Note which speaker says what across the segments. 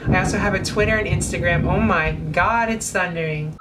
Speaker 1: I also have a Twitter and Instagram. Oh my god, it's thundering.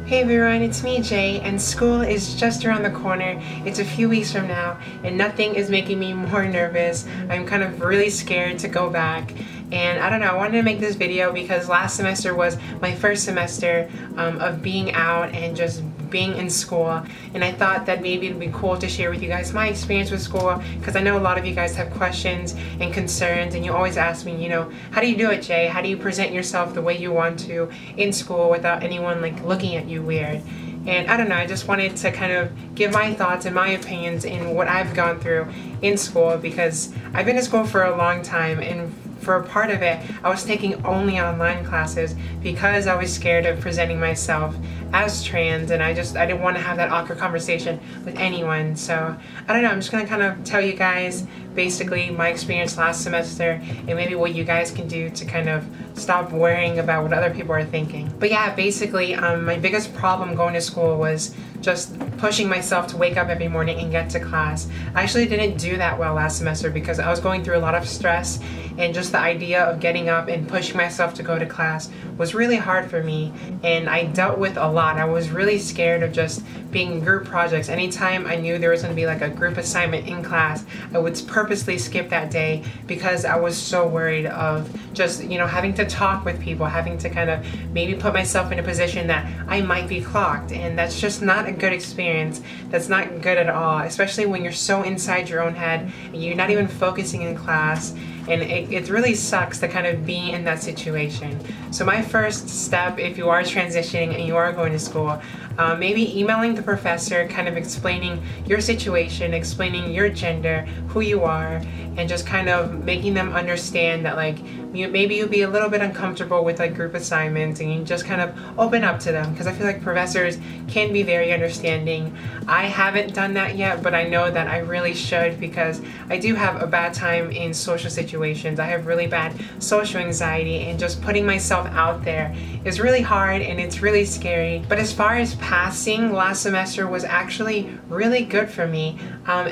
Speaker 1: Hey everyone, it's me, Jay, and school is just around the corner. It's a few weeks from now, and nothing is making me more nervous. I'm kind of really scared to go back. And I don't know, I wanted to make this video because last semester was my first semester of being out and just being in school, and I thought that maybe it'd be cool to share with you guys my experience with school, because I know a lot of you guys have questions and concerns, and you always ask me, you know, how do you do it, Jay? How do you present yourself the way you want to in school without anyone like looking at you weird? And I don't know, I just wanted to kind of give my thoughts and my opinions in what I've gone through in school, because I've been in school for a long time, and for a part of it, I was taking only online classes because I was scared of presenting myself as trans, and I didn't want to have that awkward conversation with anyone. So I don't know, I'm just gonna kind of tell you guys basically my experience last semester and maybe what you guys can do to kind of stop worrying about what other people are thinking. But yeah, basically my biggest problem going to school was just pushing myself to wake up every morning and get to class. I actually didn't do that well last semester because I was going through a lot of stress, and just the idea of getting up and pushing myself to go to class was really hard for me, and I dealt with a lot. I was really scared of just being in group projects. Anytime I knew there was going to be like a group assignment in class, I would purposely skip that day because I was so worried of just, you know, having to talk with people, having to kind of maybe put myself in a position that I might be clocked, and that's just not a good experience. That's not good at all, especially when you're so inside your own head and you're not even focusing in class. And it really sucks to kind of be in that situation. So my first step, if you are transitioning and you are going to school, maybe emailing the professor, kind of explaining your situation, explaining your gender, who you are, and just kind of making them understand that like maybe you'll be a little bit uncomfortable with like group assignments, and you just kind of open up to them, because I feel like professors can be very understanding. I haven't done that yet, but I know that I really should, because I do have a bad time in social situations. I have really bad social anxiety, and just putting myself out there is really hard and it's really scary. But as far as passing, last semester was actually really good for me.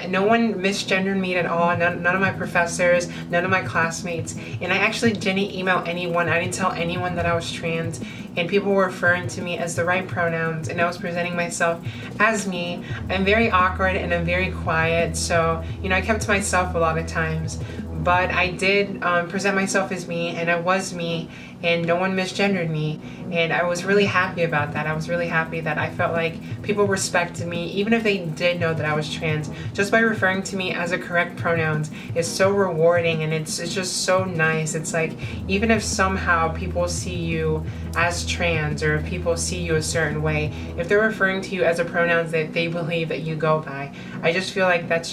Speaker 1: No one misgendered me at all, none of my professors, none of my classmates, and I actually didn't email anyone. I didn't tell anyone that I was trans, and people were referring to me as the right pronouns, and I was presenting myself as me. I'm very awkward and I'm very quiet, so you know, I kept to myself a lot of times. But I did present myself as me, and I was me, and no one misgendered me, and I was really happy about that. I was really happy that I felt like people respected me, even if they did know that I was trans. Just by referring to me as a correct pronouns is so rewarding, and it's just so nice. It's like, even if somehow people see you as trans, or if people see you a certain way, if they're referring to you as a pronouns that they believe that you go by, I just feel like that's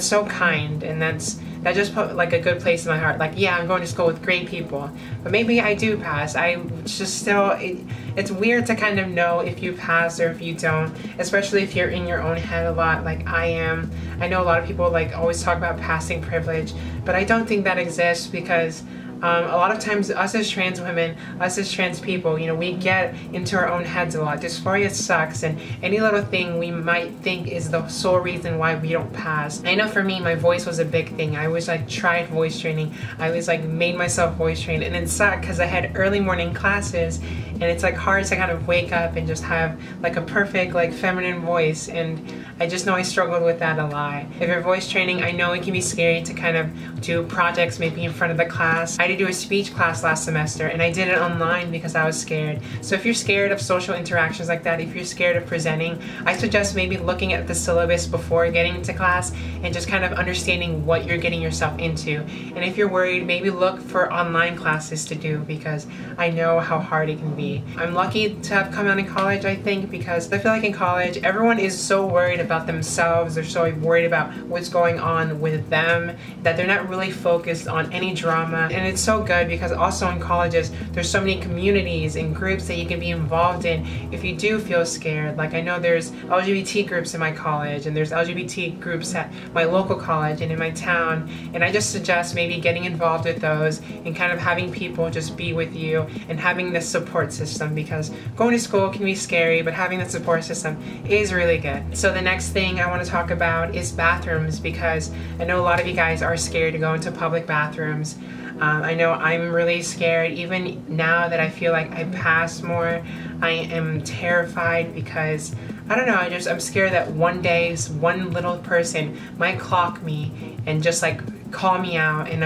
Speaker 1: so kind, and that just put like a good place in my heart. Like, yeah, I'm going to school with great people, but maybe I do pass. It's weird to kind of know if you pass or if you don't, especially if you're in your own head a lot like I am. I know a lot of people like always talk about passing privilege, but I don't think that exists, because a lot of times us as trans women, us as trans people, you know, we get into our own heads a lot. Dysphoria sucks, and any little thing we might think is the sole reason why we don't pass. I know for me, my voice was a big thing. I always like tried voice training. I always like made myself voice train, and it sucked because I had early morning classes, and it's like hard to kind of wake up and just have like a perfect like feminine voice, and I just know I struggled with that a lot. If you're voice training, I know it can be scary to kind of do projects maybe in front of the class. I had to do a speech class last semester, and I did it online because I was scared. So if you're scared of social interactions like that, if you're scared of presenting, I suggest maybe looking at the syllabus before getting into class and just kind of understanding what you're getting yourself into. And if you're worried, maybe look for online classes to do, because I know how hard it can be. I'm lucky to have come out in college, I think, because I feel like in college, everyone is so worried about themselves. They're so worried about what's going on with them that they're not really focused on any drama. And it's so good because also in colleges, there's so many communities and groups that you can be involved in if you do feel scared. Like, I know there's LGBT groups in my college, and there's LGBT groups at my local college and in my town, and I just suggest maybe getting involved with those and kind of having people just be with you and having this support system, because going to school can be scary, but having that support system is really good. So the next thing I want to talk about is bathrooms, because I know a lot of you guys are scared to go into public bathrooms. I know I'm really scared. Even now that I feel like I pass more, I am terrified because, I don't know, I'm scared that one day one little person might clock me and just like call me out, and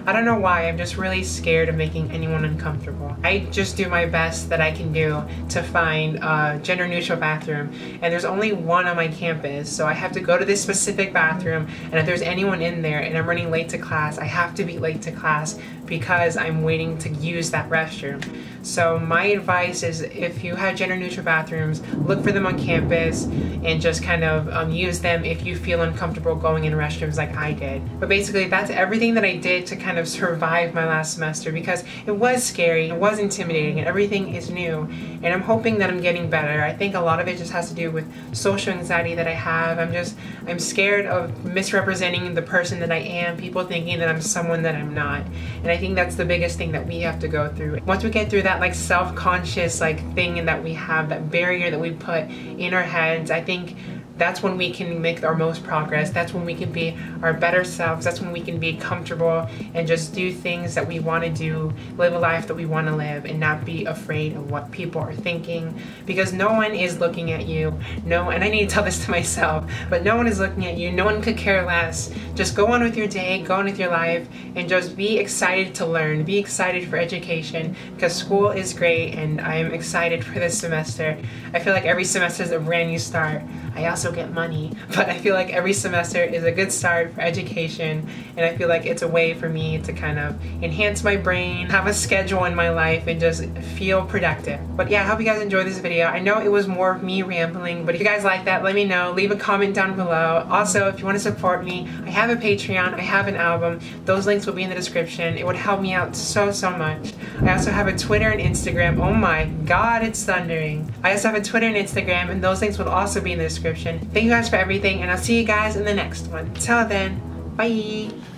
Speaker 1: I don't know why, I'm just really scared of making anyone uncomfortable. I just do my best that I can do to find a gender neutral bathroom, and there's only one on my campus, so I have to go to this specific bathroom, and if there's anyone in there and I'm running late to class, I have to be late to class because I'm waiting to use that restroom. So my advice is, if you have gender neutral bathrooms, look for them on campus and just kind of use them if you feel uncomfortable going in restrooms like I did. But basically that's everything that I did to kind of survive my last semester, because it was scary, it was intimidating, and everything is new, and I'm hoping that I'm getting better. I think a lot of it just has to do with social anxiety that I have. I'm scared of misrepresenting the person that I am, people thinking that I'm someone that I'm not, and I think that's the biggest thing that we have to go through. Once we get through that like self-conscious like thing that we have, that barrier that we put in our heads, I think that's when we can make our most progress. That's when we can be our better selves. That's when we can be comfortable and just do things that we want to do, live a life that we want to live, and not be afraid of what people are thinking, because no one is looking at you. No, and I need to tell this to myself, but no one is looking at you. No one could care less. Just go on with your day, go on with your life, and just be excited to learn. Be excited for education, because school is great, and I am excited for this semester. I feel like every semester is a brand new start. I also get money, but I feel like every semester is a good start for education, and I feel like it's a way for me to kind of enhance my brain, have a schedule in my life, and just feel productive. But yeah, I hope you guys enjoyed this video. I know it was more of me rambling, but if you guys like that, let me know. Leave a comment down below. Also, if you want to support me, I have a Patreon, I have an album. Those links will be in the description. It would help me out so much. I also have a Twitter and Instagram. Oh my god, it's thundering. I also have a Twitter and Instagram, and those links will also be in the description. Thank you guys for everything, and I'll see you guys in the next one. Till then, bye!